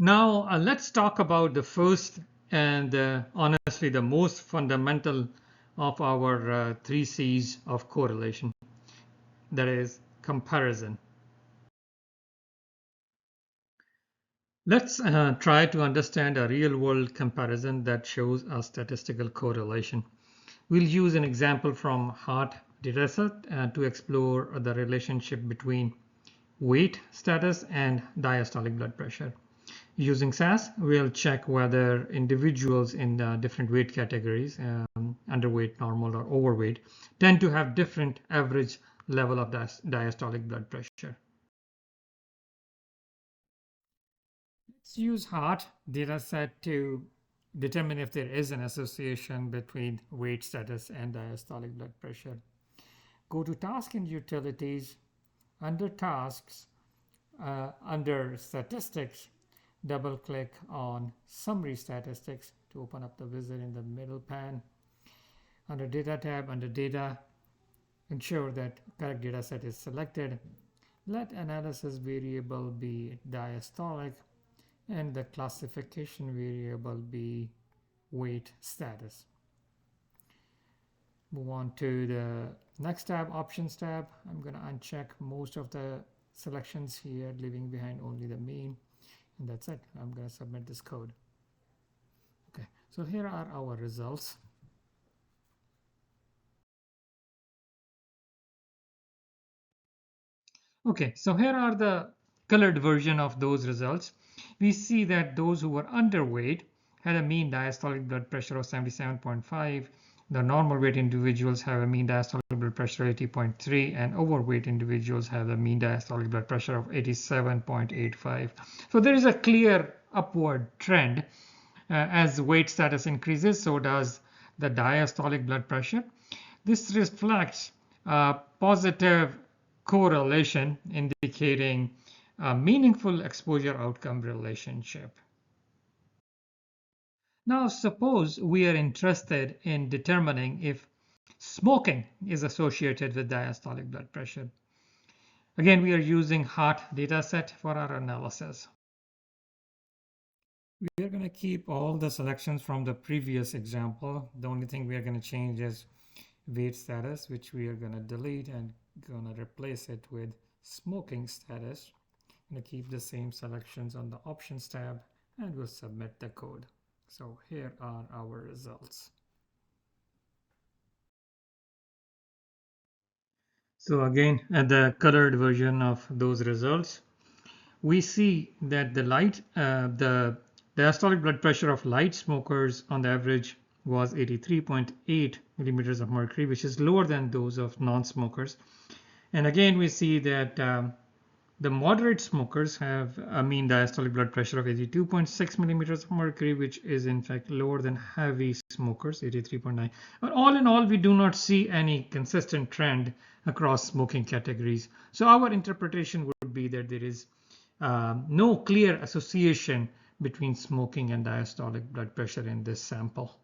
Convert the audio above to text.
Now, let's talk about the first and honestly the most fundamental of our 3 C's of correlation, that is comparison. Let's try to understand a real-world comparison that shows a statistical correlation. We'll use an example from heart dataset to explore the relationship between weight status and diastolic blood pressure. Using SAS, we'll check whether individuals in different weight categories, underweight, normal, or overweight, tend to have different average level of diastolic blood pressure. Let's use heart dataset to determine if there is an association between weight status and diastolic blood pressure. Go to Task and Utilities. Under Tasks, under Statistics, double-click on Summary Statistics to open up the wizard in the middle pane. Under Data tab, under Data, ensure that correct data set is selected. Let analysis variable be diastolic and the classification variable be weight status. Move on to the next tab, Options tab. I'm going to uncheck most of the selections here, leaving behind only the mean. And that's it. I'm going to submit this code. Okay, so here are our results. Okay, so here are the colored version of those results. We see that those who were underweight had a mean diastolic blood pressure of 77.5. The normal weight individuals have a mean diastolic blood pressure of 80.3, and overweight individuals have a mean diastolic blood pressure of 87.85. So there is a clear upward trend. As weight status increases, so does the diastolic blood pressure. This reflects a positive correlation indicating a meaningful exposure outcome relationship. Now, suppose we are interested in determining if smoking is associated with diastolic blood pressure. Again, we are using heart dataset for our analysis. We are going to keep all the selections from the previous example. The only thing we are going to change is weight status, which we are going to delete and going to replace it with smoking status. I'm going to keep the same selections on the Options tab and we'll submit the code. So here are our results. So again, at the colored version of those results, we see that the diastolic blood pressure of light smokers on the average was 83.8 millimeters of mercury, which is lower than those of non-smokers. And again, we see that the moderate smokers have a mean diastolic blood pressure of 82.6 millimeters of mercury, which is in fact lower than heavy smokers, 83.9. But all in all, we do not see any consistent trend across smoking categories. So our interpretation would be that there is no clear association between smoking and diastolic blood pressure in this sample.